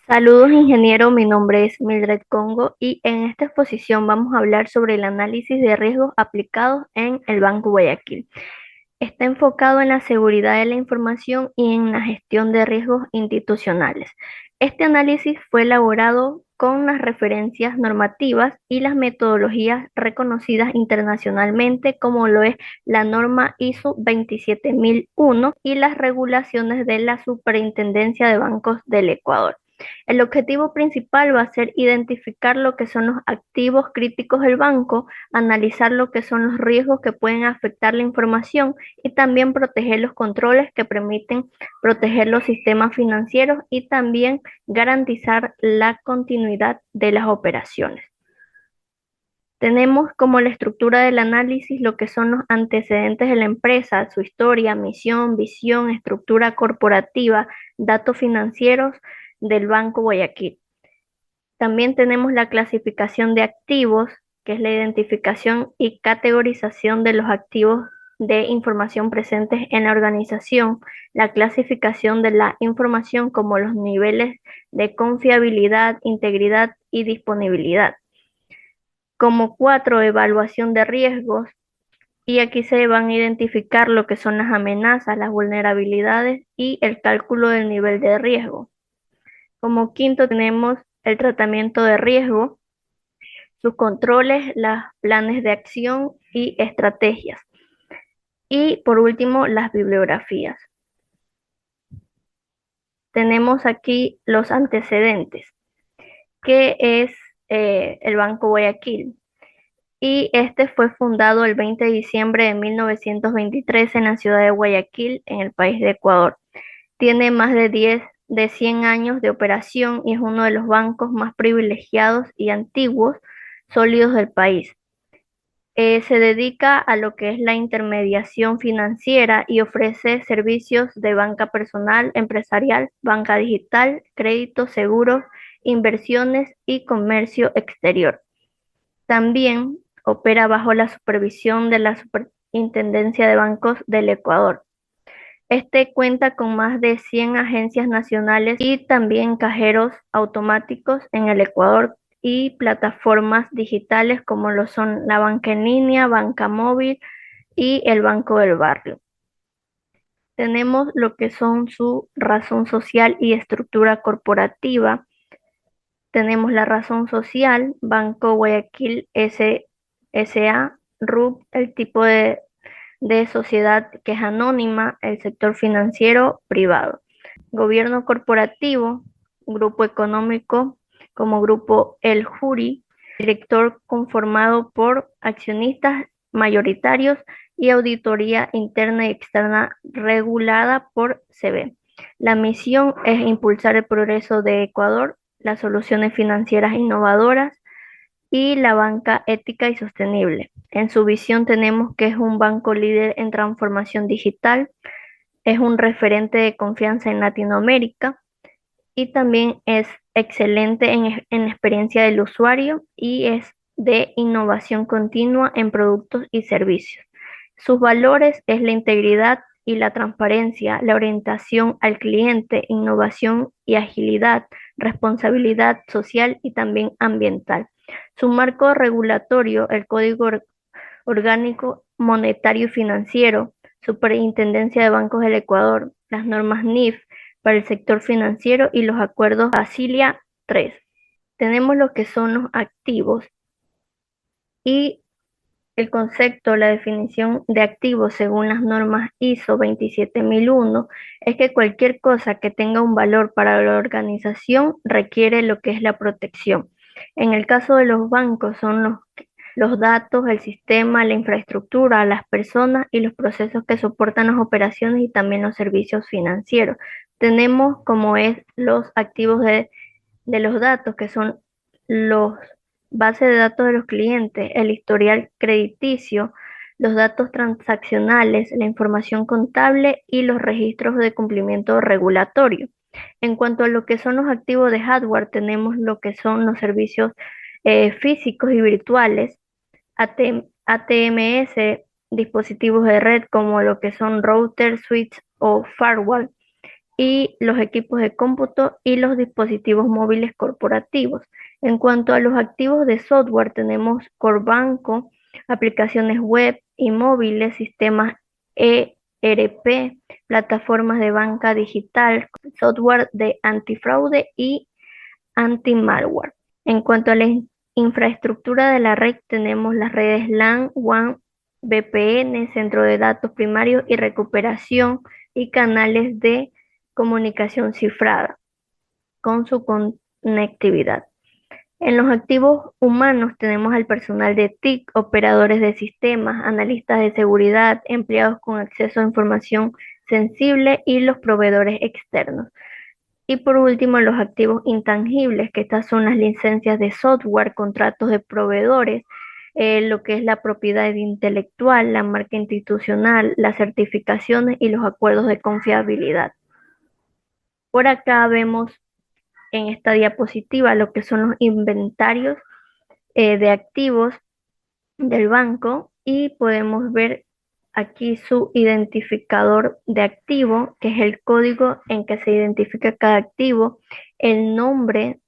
Saludos ingeniero, mi nombre es Mildred Congo y en esta exposición vamos a hablar sobre el análisis de riesgos aplicados en el Banco Guayaquil. Está enfocado en la seguridad de la información y en la gestión de riesgos institucionales. Este análisis fue elaborado con las referencias normativas y las metodologías reconocidas internacionalmente, como lo es la norma ISO 27001 y las regulaciones de la Superintendencia de Bancos del Ecuador. El objetivo principal va a ser identificar lo que son los activos críticos del banco, analizar lo que son los riesgos que pueden afectar la información y también proteger los controles que permiten proteger los sistemas financieros y también garantizar la continuidad de las operaciones. Tenemos como la estructura del análisis lo que son los antecedentes de la empresa, su historia, misión, visión, estructura corporativa, datos financieros del Banco Guayaquil. También tenemos la clasificación de activos, que es la identificación y categorización de los activos de información presentes en la organización, la clasificación de la información como los niveles de confiabilidad, integridad y disponibilidad. Como cuatro, evaluación de riesgos, y aquí se van a identificar lo que son las amenazas, las vulnerabilidades y el cálculo del nivel de riesgo. Como quinto tenemos el tratamiento de riesgo, sus controles, los planes de acción y estrategias. Y por último, las bibliografías. Tenemos aquí los antecedentes, que es el Banco Guayaquil. Y este fue fundado el 20 de diciembre de 1923 en la ciudad de Guayaquil, en el país de Ecuador. Tiene más de 100 años de operación y es uno de los bancos más privilegiados y antiguos, sólidos del país. Se dedica a lo que es la intermediación financiera y ofrece servicios de banca personal, empresarial, banca digital, créditos, seguros, inversiones y comercio exterior. También opera bajo la supervisión de la Superintendencia de Bancos del Ecuador. Este cuenta con más de 100 agencias nacionales y también cajeros automáticos en el Ecuador y plataformas digitales como lo son la banca en línea, banca móvil y el Banco del Barrio. Tenemos lo que son su razón social y estructura corporativa. Tenemos la razón social, Banco Guayaquil S.A., RUB, el tipo de sociedad que es anónima, el sector financiero privado. Gobierno corporativo, grupo económico como grupo El Juri, director conformado por accionistas mayoritarios y auditoría interna y externa regulada por CB. La misión es impulsar el progreso de Ecuador, las soluciones financieras innovadoras y la banca ética y sostenible. En su visión tenemos que es un banco líder en transformación digital, es un referente de confianza en Latinoamérica y también es excelente en experiencia del usuario y es de innovación continua en productos y servicios. Sus valores es la integridad y la transparencia, la orientación al cliente, innovación y agilidad, responsabilidad social y también ambiental. Su marco regulatorio, el Código Orgánico Monetario y Financiero, Superintendencia de Bancos del Ecuador, las normas NIF para el sector financiero y los acuerdos Basilia III. Tenemos lo que son los activos y el concepto, la definición de activo según las normas ISO 27001 es que cualquier cosa que tenga un valor para la organización requiere lo que es la protección. En el caso de los bancos son los datos, el sistema, la infraestructura, las personas y los procesos que soportan las operaciones y también los servicios financieros. Tenemos como es los activos de los datos, que son los bases de datos de los clientes, el historial crediticio, los datos transaccionales, la información contable y los registros de cumplimiento regulatorio. En cuanto a lo que son los activos de hardware, tenemos lo que son los servicios físicos y virtuales, ATMS, dispositivos de red como lo que son routers, switch o firewall, y los equipos de cómputo y los dispositivos móviles corporativos. En cuanto a los activos de software, tenemos Core Banco, aplicaciones web y móviles, sistemas ERP, plataformas de banca digital, software de antifraude y anti-malware. En cuanto a la infraestructura de la red, tenemos las redes LAN, WAN, VPN, centro de datos primarios y recuperación y canales de comunicación cifrada con su conectividad. En los activos humanos tenemos al personal de TIC, operadores de sistemas, analistas de seguridad, empleados con acceso a información sensible y los proveedores externos. Y por último, los activos intangibles, que estas son las licencias de software, contratos de proveedores, lo que es la propiedad intelectual, la marca institucional, las certificaciones y los acuerdos de confiabilidad. Por acá vemos en esta diapositiva lo que son los inventarios de activos del banco y podemos ver aquí su identificador de activo, que es el código en que se identifica cada activo, el nombre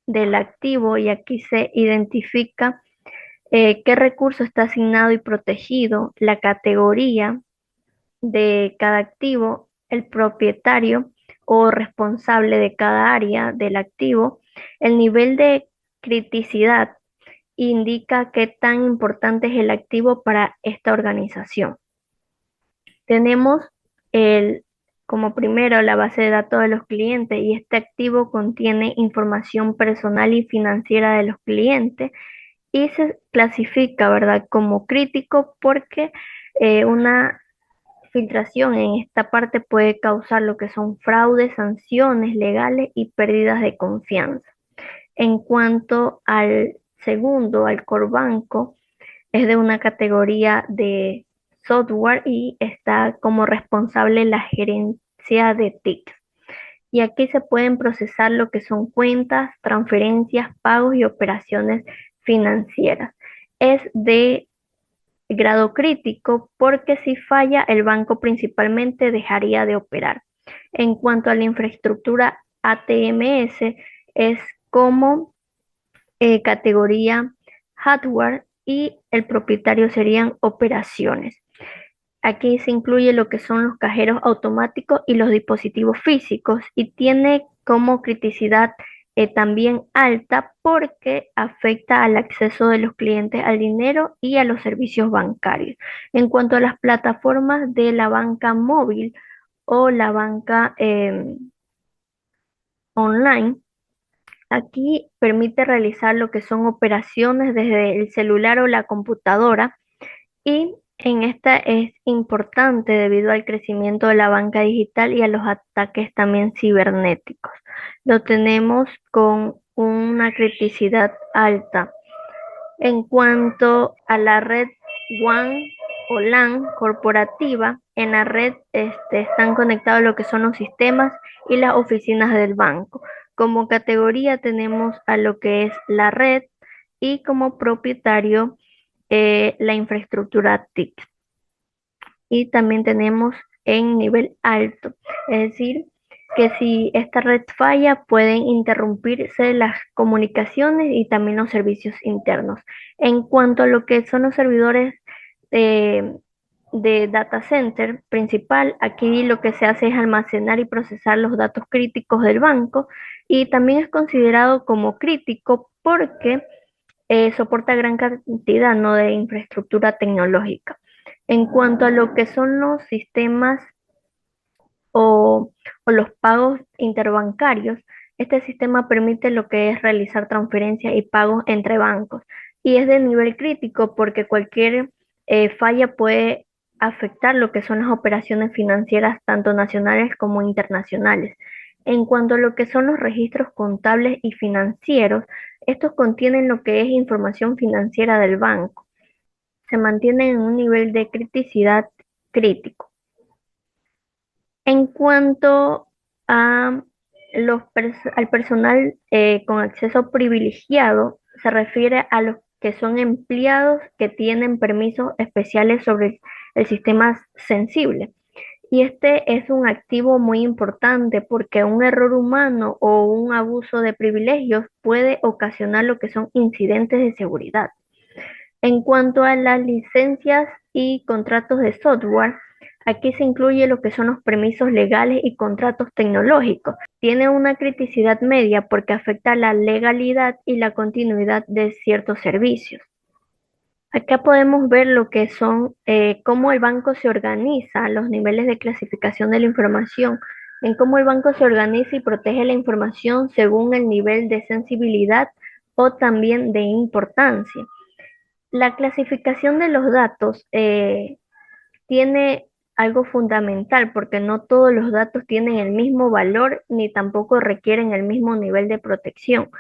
del activo y aquí se identifica qué recurso está asignado y protegido, la categoría de cada activo, el propietario o responsable de cada área del activo, el nivel de criticidad indica qué tan importante es el activo para esta organización. Tenemos como primero la base de datos de los clientes y este activo contiene información personal y financiera de los clientes y se clasifica, ¿verdad?, como crítico porque una filtración en esta parte puede causar lo que son fraudes, sanciones legales y pérdidas de confianza. En cuanto al segundo, al core banco, es de una categoría de software y está como responsable la gerencia de TIC. Y aquí se pueden procesar lo que son cuentas, transferencias, pagos y operaciones financieras. Es de grado crítico porque si falla el banco principalmente dejaría de operar. En cuanto a la infraestructura ATMS, es como categoría hardware y el propietario serían operaciones. Aquí se incluye lo que son los cajeros automáticos y los dispositivos físicos y tiene como criticidad también alta porque afecta al acceso de los clientes al dinero y a los servicios bancarios. En cuanto a las plataformas de la banca móvil o la banca online, aquí permite realizar lo que son operaciones desde el celular o la computadora y en esta es importante debido al crecimiento de la banca digital y a los ataques también cibernéticos. Lo tenemos con una criticidad alta. En cuanto a la red WAN o LAN corporativa, en la red están conectados lo que son los sistemas y las oficinas del banco. Como categoría tenemos a lo que es la red y como propietario la infraestructura TIC. Y también tenemos en nivel alto, es decir, que si esta red falla pueden interrumpirse las comunicaciones y también los servicios internos. En cuanto a lo que son los servidores de data center principal, aquí lo que se hace es almacenar y procesar los datos críticos del banco y también es considerado como crítico porque soporta gran cantidad, ¿no?, de infraestructura tecnológica. En cuanto a lo que son los sistemas o los pagos interbancarios, este sistema permite lo que es realizar transferencias y pagos entre bancos y es de nivel crítico porque cualquier falla puede afectar lo que son las operaciones financieras tanto nacionales como internacionales. En cuanto a lo que son los registros contables y financieros, estos contienen lo que es información financiera del banco. Se mantienen en un nivel de criticidad crítico. En cuanto a al personal con acceso privilegiado, se refiere a los que son empleados que tienen permisos especiales sobre el sistema sensible. Y este es un activo muy importante porque un error humano o un abuso de privilegios puede ocasionar lo que son incidentes de seguridad. En cuanto a las licencias y contratos de software, aquí se incluye lo que son los permisos legales y contratos tecnológicos. Tiene una criticidad media porque afecta la legalidad y la continuidad de ciertos servicios. Acá podemos ver lo que son, cómo el banco se organiza, los niveles de clasificación de la información, en cómo el banco se organiza y protege la información según el nivel de sensibilidad o también de importancia. La clasificación de los datos tiene algo fundamental porque no todos los datos tienen el mismo valor ni tampoco requieren el mismo nivel de protección.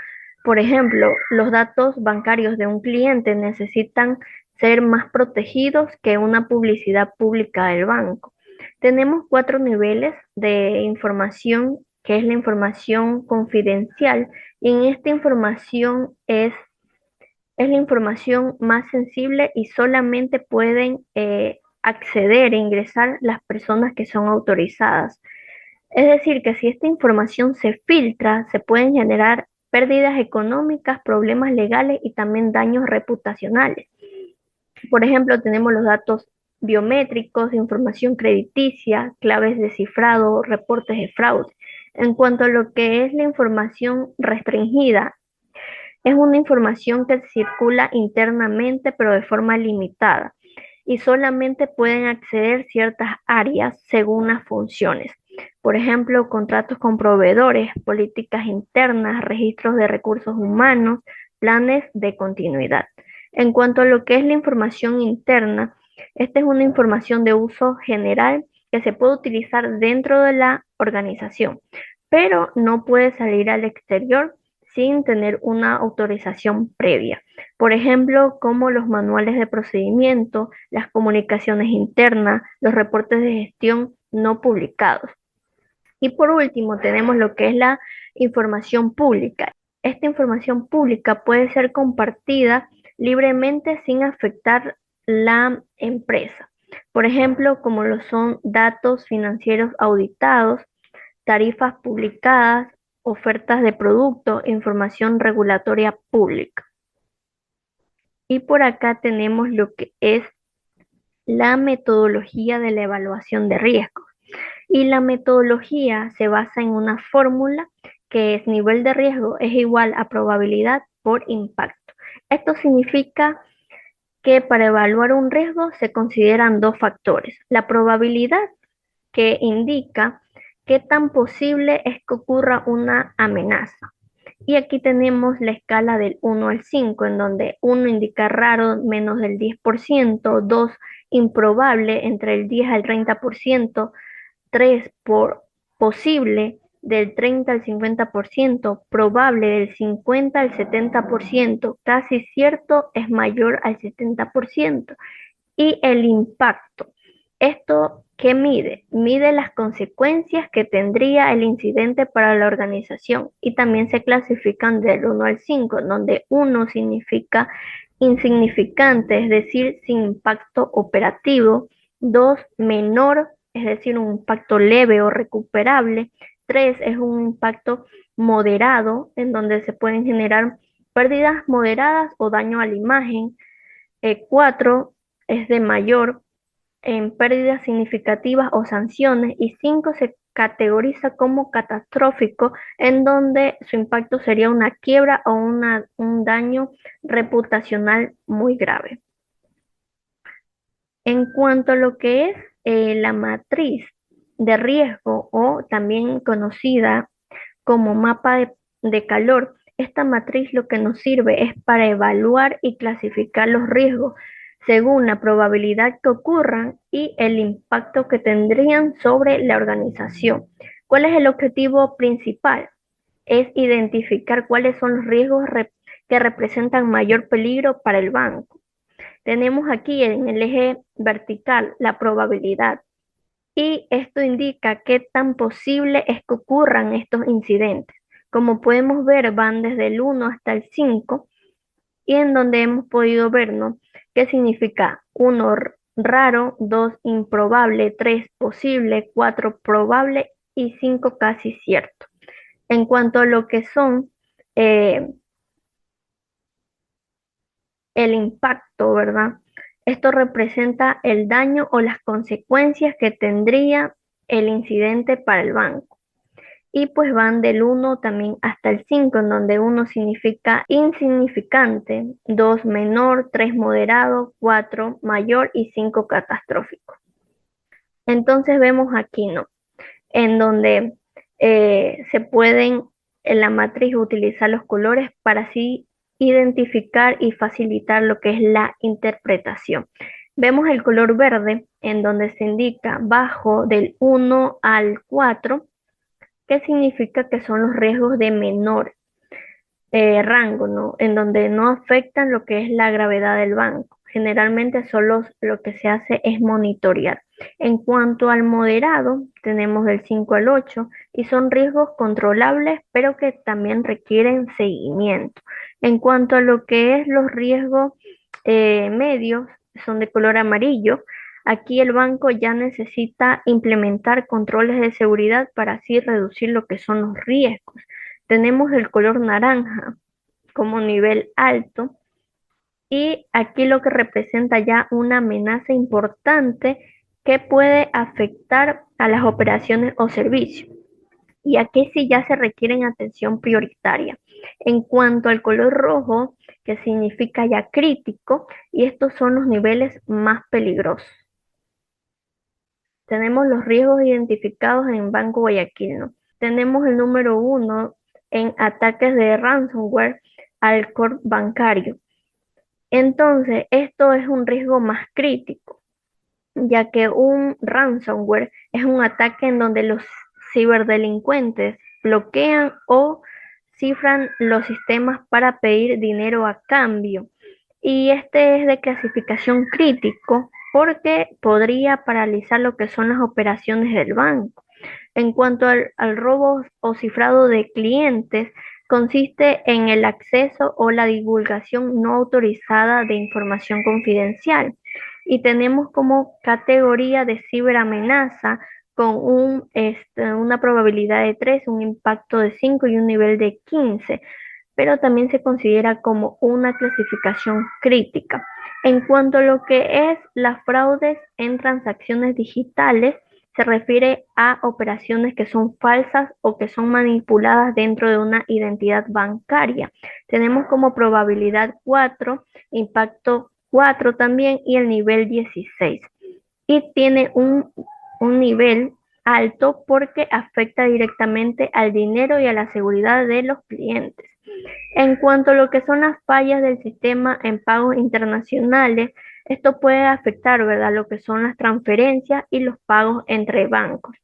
Por ejemplo, los datos bancarios de un cliente necesitan ser más protegidos que una publicidad pública del banco. Tenemos cuatro niveles de información, que es la información confidencial, y en esta información es la información más sensible y solamente pueden acceder e ingresar las personas que son autorizadas. Es decir, que si esta información se filtra, se pueden generar pérdidas económicas, problemas legales y también daños reputacionales. Por ejemplo, tenemos los datos biométricos, información crediticia, claves de cifrado, reportes de fraude. En cuanto a lo que es la información restringida, es una información que circula internamente, pero de forma limitada, y solamente pueden acceder ciertas áreas según las funciones. Por ejemplo, contratos con proveedores, políticas internas, registros de recursos humanos, planes de continuidad. En cuanto a lo que es la información interna, esta es una información de uso general que se puede utilizar dentro de la organización, pero no puede salir al exterior sin tener una autorización previa. Por ejemplo, como los manuales de procedimiento, las comunicaciones internas, los reportes de gestión no publicados. Y por último, tenemos lo que es la información pública. Esta información pública puede ser compartida libremente sin afectar la empresa. Por ejemplo, como lo son datos financieros auditados, tarifas publicadas, ofertas de producto, información regulatoria pública. Y por acá tenemos lo que es la metodología de la evaluación de riesgos. Y la metodología se basa en una fórmula que es nivel de riesgo es igual a probabilidad por impacto. Esto significa que para evaluar un riesgo se consideran dos factores. La probabilidad, que indica qué tan posible es que ocurra una amenaza. Y aquí tenemos la escala del 1 al 5, en donde 1 indica raro, menos del 10%, 2 improbable, entre el 10 al 30%, 3 por posible, del 30 al 50%, probable del 50 al 70%, casi cierto es mayor al 70%, y el impacto. ¿Esto qué mide? Mide las consecuencias que tendría el incidente para la organización y también se clasifican del 1 al 5, donde 1 significa insignificante, es decir, sin impacto operativo, 2 menor, es decir, un impacto leve o recuperable, 3 es un impacto moderado, en donde se pueden generar pérdidas moderadas o daño a la imagen, 4 es de mayor en pérdidas significativas o sanciones, y 5 se categoriza como catastrófico, en donde su impacto sería una quiebra o un daño reputacional muy grave. En cuanto a lo que es la matriz de riesgo o también conocida como mapa de calor, esta matriz lo que nos sirve es para evaluar y clasificar los riesgos según la probabilidad que ocurran y el impacto que tendrían sobre la organización. ¿Cuál es el objetivo principal? Es identificar cuáles son los riesgos que representan mayor peligro para el banco. Tenemos aquí en el eje vertical la probabilidad, y esto indica qué tan posible es que ocurran estos incidentes. Como podemos ver, van desde el 1 hasta el 5, y en donde hemos podido ver, ¿no?, qué significa 1 raro, 2 improbable, 3 posible, 4 probable y 5 casi cierto. En cuanto a lo que son eh, el impacto, ¿verdad? Esto representa el daño o las consecuencias que tendría el incidente para el banco. Y pues van del 1 también hasta el 5, en donde 1 significa insignificante, 2 menor, 3 moderado, 4 mayor y 5 catastrófico. Entonces vemos aquí, ¿no? En donde se pueden en la matriz utilizar los colores para así identificar y facilitar lo que es la interpretación. Vemos el color verde en donde se indica bajo del 1 al 4, que significa que son los riesgos de menor rango, ¿no? En donde no afectan lo que es la gravedad del banco. Generalmente solo lo que se hace es monitorear. En cuanto al moderado, tenemos del 5 al 8 y son riesgos controlables, pero que también requieren seguimiento. En cuanto a lo que es los riesgos medios, son de color amarillo. Aquí el banco ya necesita implementar controles de seguridad para así reducir lo que son los riesgos. Tenemos el color naranja como nivel alto y aquí lo que representa ya una amenaza importante que puede afectar a las operaciones o servicios. Y aquí sí ya se requieren atención prioritaria. En cuanto al color rojo, que significa ya crítico, y estos son los niveles más peligrosos. Tenemos los riesgos identificados en Banco Guayaquil, ¿no? Tenemos el número 1 en ataques de ransomware al core bancario. Entonces, esto es un riesgo más crítico, ya que un ransomware es un ataque en donde los ciberdelincuentes bloquean o cifran los sistemas para pedir dinero a cambio. Y este es de clasificación crítico porque podría paralizar lo que son las operaciones del banco. En cuanto al robo o cifrado de clientes, consiste en el acceso o la divulgación no autorizada de información confidencial. Y tenemos como categoría de ciberamenaza con una probabilidad de 3, un impacto de 5 y un nivel de 15, pero también se considera como una clasificación crítica. En cuanto a lo que es las fraudes en transacciones digitales, se refiere a operaciones que son falsas o que son manipuladas dentro de una identidad bancaria. Tenemos como probabilidad 4, impacto 4 también y el nivel 16. Y tiene un nivel alto porque afecta directamente al dinero y a la seguridad de los clientes. En cuanto a lo que son las fallas del sistema en pagos internacionales, esto puede afectar, ¿verdad?, lo que son las transferencias y los pagos entre bancos.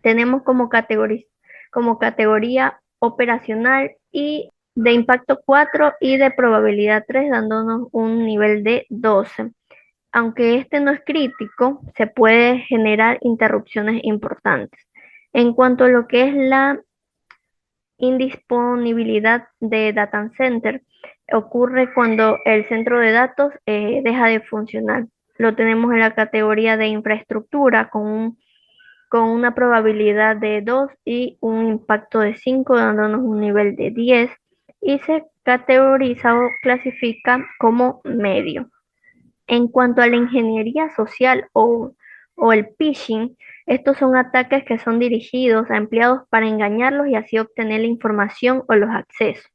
Tenemos como categoría operacional y de impacto 4 y de probabilidad 3, dándonos un nivel de 12. Aunque este no es crítico, se puede generar interrupciones importantes. En cuanto a lo que es la indisponibilidad de data center, ocurre cuando el centro de datos deja de funcionar. Lo tenemos en la categoría de infraestructura con una probabilidad de 2 y un impacto de 5, dándonos un nivel de 10 y se categoriza o clasifica como medio. En cuanto a la ingeniería social o el phishing, estos son ataques que son dirigidos a empleados para engañarlos y así obtener la información o los accesos.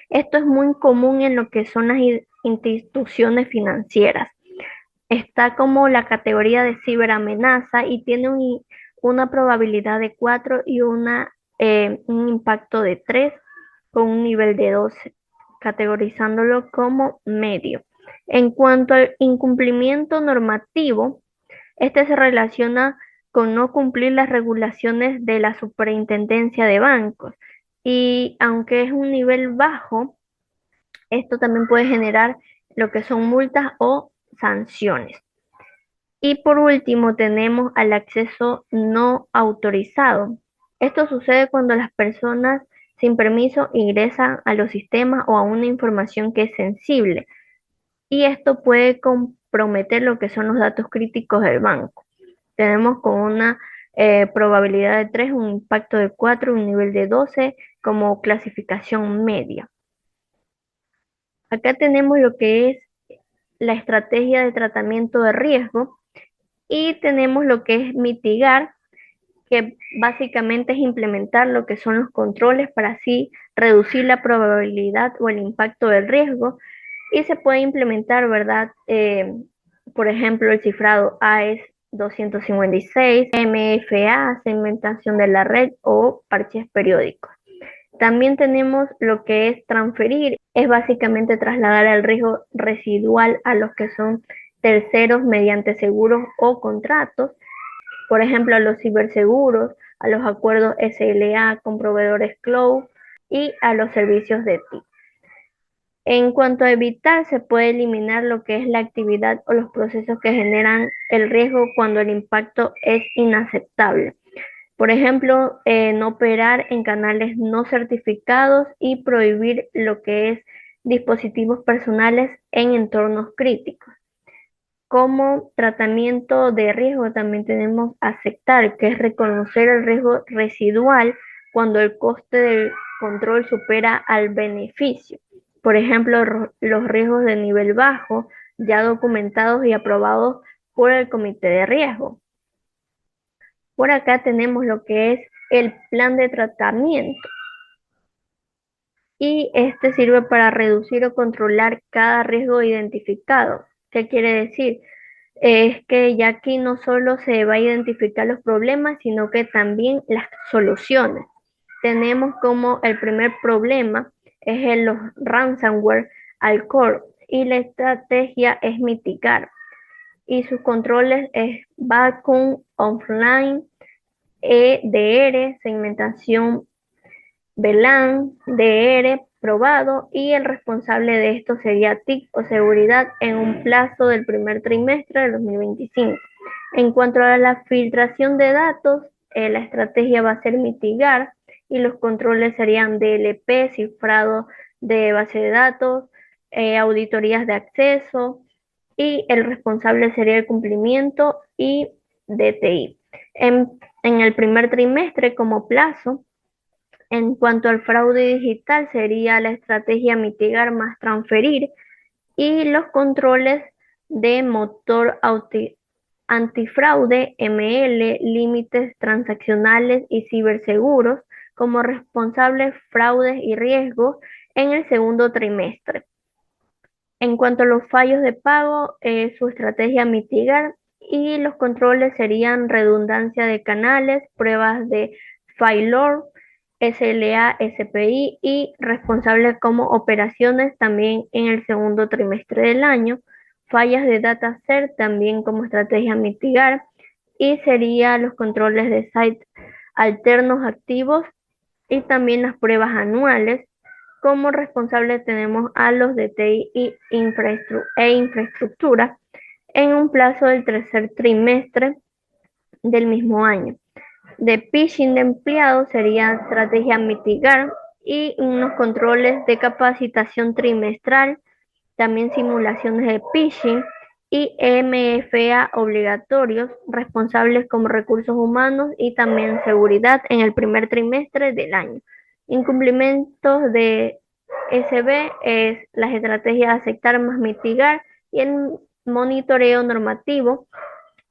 Esto es muy común en lo que son las instituciones financieras. Está como la categoría de ciberamenaza y tiene una probabilidad de 4 y un impacto de 3 con un nivel de 12, categorizándolo como medio. En cuanto al incumplimiento normativo, este se relaciona con no cumplir las regulaciones de la Superintendencia de Bancos. Y aunque es un nivel bajo, esto también puede generar lo que son multas o sanciones. Y por último, tenemos al acceso no autorizado. Esto sucede cuando las personas sin permiso ingresan a los sistemas o a una información que es sensible. Y esto puede comprometer lo que son los datos críticos del banco. Tenemos con una probabilidad de 3, un impacto de 4, un nivel de 12 como clasificación media. Acá tenemos lo que es la estrategia de tratamiento de riesgo y tenemos lo que es mitigar, que básicamente es implementar lo que son los controles para así reducir la probabilidad o el impacto del riesgo y se puede implementar, ¿verdad? Por ejemplo, el cifrado AES 256, MFA, segmentación de la red o parches periódicos. También tenemos lo que es transferir, es básicamente trasladar el riesgo residual a los que son terceros mediante seguros o contratos, por ejemplo, a los ciberseguros, a los acuerdos SLA con proveedores cloud y a los servicios de TIC. En cuanto a evitar, se puede eliminar lo que es la actividad o los procesos que generan el riesgo cuando el impacto es inaceptable. Por ejemplo, no operar en canales no certificados y prohibir lo que es dispositivos personales en entornos críticos. Como tratamiento de riesgo también tenemos aceptar, que es reconocer el riesgo residual cuando el coste del control supera al beneficio. Por ejemplo, los riesgos de nivel bajo, ya documentados y aprobados por el comité de riesgo. Por acá tenemos lo que es el plan de tratamiento y este sirve para reducir o controlar cada riesgo identificado. ¿Qué quiere decir? Es que ya aquí no solo se va a identificar los problemas, sino que también las soluciones. Tenemos como el primer problema es los ransomware al core y la estrategia es mitigar y sus controles es backup, offline, EDR, segmentación VLAN, DR probado y el responsable de esto sería TIC o seguridad en un plazo del primer trimestre de 2025. En cuanto a la filtración de datos, la estrategia va a ser mitigar y los controles serían DLP, cifrado de base de datos, auditorías de acceso y el responsable sería el cumplimiento y DTI. En el primer trimestre como plazo, en cuanto al fraude digital, sería la estrategia mitigar más transferir y los controles de motor antifraude, ML, límites transaccionales y ciberseguros como responsables fraudes y riesgos en el segundo trimestre. En cuanto a los fallos de pago, su estrategia mitigar y los controles serían redundancia de canales, pruebas de failure, SLA, SPI y responsables como operaciones también en el segundo trimestre del año, fallas de dataset también como estrategia mitigar y sería los controles de site alternos activos y también las pruebas anuales. Como responsables tenemos a los de TI e infraestructura en un plazo del tercer trimestre del mismo año. De phishing de empleados sería estrategia mitigar y unos controles de capacitación trimestral, también simulaciones de phishing y MFA obligatorios, responsables como recursos humanos y también seguridad en el primer trimestre del año. Incumplimientos de SB es las estrategias de aceptar más mitigar y el monitoreo normativo,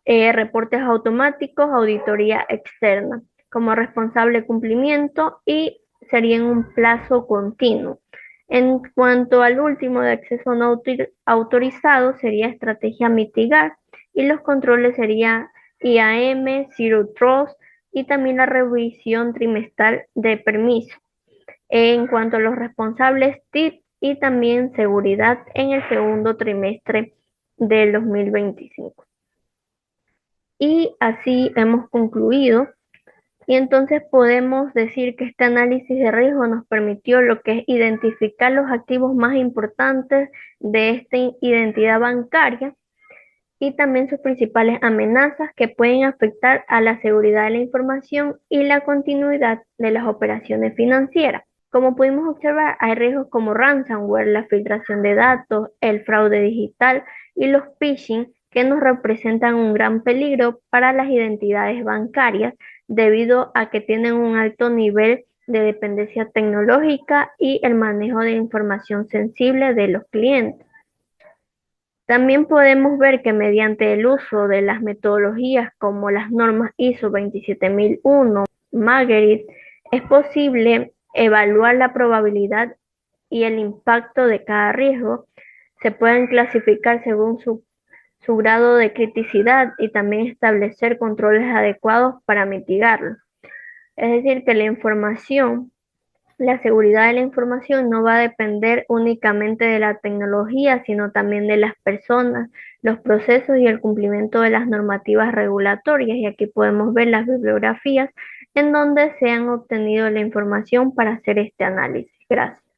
reportes automáticos, auditoría externa como responsable de cumplimiento y sería en un plazo continuo. En cuanto al último de acceso no autorizado, sería estrategia mitigar y los controles serían IAM, Zero Trust y también la revisión trimestral de permiso. En cuanto a los responsables TIP y también seguridad en el segundo trimestre del 2025. Y así hemos concluido. Y entonces podemos decir que este análisis de riesgo nos permitió lo que es identificar los activos más importantes de esta identidad bancaria y también sus principales amenazas que pueden afectar a la seguridad de la información y la continuidad de las operaciones financieras. Como pudimos observar, hay riesgos como ransomware, la filtración de datos, el fraude digital y los phishing, que nos representan un gran peligro para las identidades bancarias debido a que tienen un alto nivel de dependencia tecnológica y el manejo de información sensible de los clientes. También podemos ver que mediante el uso de las metodologías como las normas ISO 27001, Marguerite, es posible evaluar la probabilidad y el impacto de cada riesgo. Se pueden clasificar según su grado de criticidad y también establecer controles adecuados para mitigarlo. Es decir, que la seguridad de la información no va a depender únicamente de la tecnología, sino también de las personas, los procesos y el cumplimiento de las normativas regulatorias. Y aquí podemos ver las bibliografías en donde se han obtenido la información para hacer este análisis. Gracias.